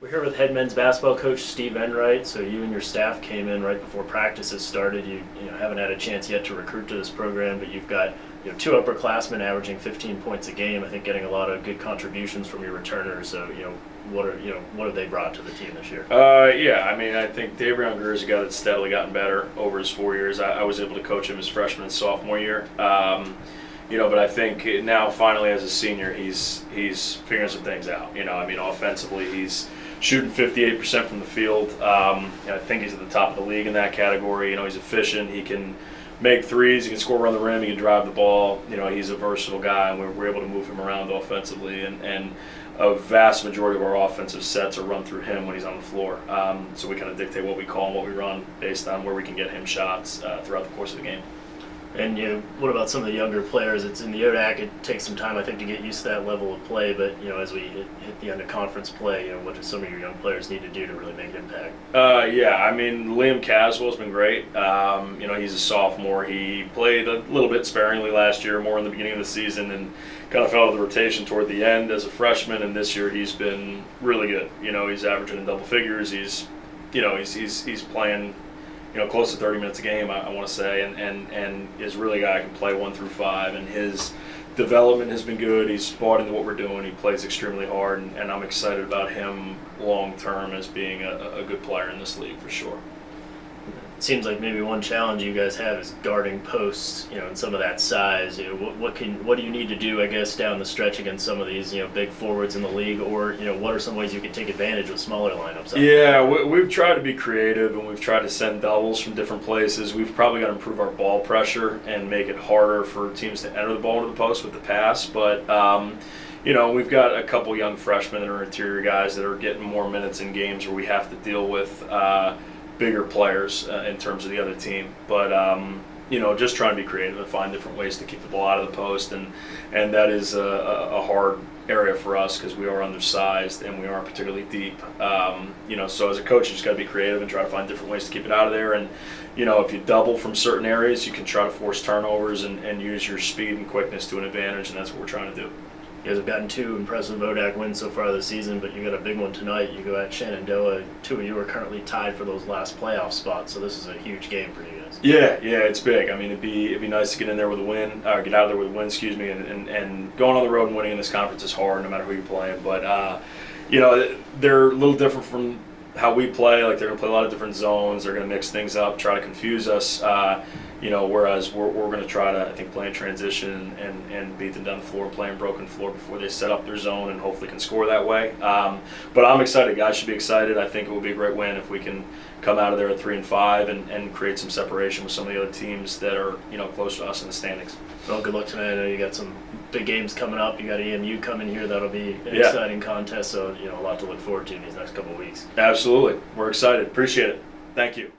We're here with head men's basketball coach Steve Enright. So you and your staff came in right before practices started. You haven't had a chance yet to recruit to this program, but you've got two upperclassmen averaging 15 points a game. I think getting a lot of good contributions from your returners. So what have they brought to the team this year? I think Davrion Greer is a guy that's steadily gotten better over his 4 years. I was able to coach him his freshman and sophomore year. But I think now finally as a senior, he's figuring some things out. Offensively, he's shooting 58% from the field. I think he's at the top of the league in that category. He's efficient. He can make threes. He can score around the rim. He can drive the ball. He's a versatile guy, and we're able to move him around offensively. And a vast majority of our offensive sets are run through him when he's on the floor. So we kind of dictate what we call and what we run based on where we can get him shots throughout the course of the game. And what about some of the younger players? It's in the ODAC. It takes some time, I think, to get used to that level of play. But as we hit the end of conference play, what do some of your young players need to do to really make an impact? Liam Caswell's been great. He's a sophomore. He played a little bit sparingly last year, more in the beginning of the season, and kind of fell out of the rotation toward the end as a freshman. And this year he's been really good. He's averaging in double figures. He's playing close to 30 minutes a game, I want to say, and is really a guy who can play 1 through 5, and his development has been good. He's bought into what we're doing. He plays extremely hard, and I'm excited about him long term as being a good player in this league for sure. It seems like maybe one challenge you guys have is guarding posts, and some of that size. What do you need to do, I guess, down the stretch against some of these, big forwards in the league, or what are some ways you can take advantage with smaller lineups? Yeah, we've tried to be creative, and we've tried to send doubles from different places. We've probably got to improve our ball pressure and make it harder for teams to enter the ball into the post with the pass, but we've got a couple young freshmen that are interior guys that are getting more minutes in games where we have to deal with bigger players in terms of the other team, but just trying to be creative and find different ways to keep the ball out of the post, and that is a hard area for us because we are undersized and we aren't particularly deep. So as a coach, you just got to be creative and try to find different ways to keep it out of there. And if you double from certain areas, you can try to force turnovers and use your speed and quickness to an advantage, and that's what we're trying to do. You guys have gotten 2 impressive ODAC wins so far this season, but you got a big one tonight. You go at Shenandoah. 2 of you are currently tied for those last playoff spots, so this is a huge game for you guys. Yeah, it's big. It'd be nice to get in there with a win, or get out of there with a win, and going on the road and winning in this conference is hard no matter who you're playing. But they're a little different from how we play. Like, they're going to play a lot of different zones. They're going to mix things up, try to confuse us. Whereas we're going to try to, I think, play in transition and beat them down the floor, playing broken floor before they set up their zone, and hopefully can score that way. But I'm excited. Guys should be excited. I think it will be a great win if we can come out of there at 3-5 and create some separation with some of the other teams that are close to us in the standings. Well, good luck tonight. I know you got some big games coming up. You got EMU coming here. That'll be an exciting contest. So a lot to look forward to in these next couple of weeks. Absolutely, we're excited. Appreciate it. Thank you.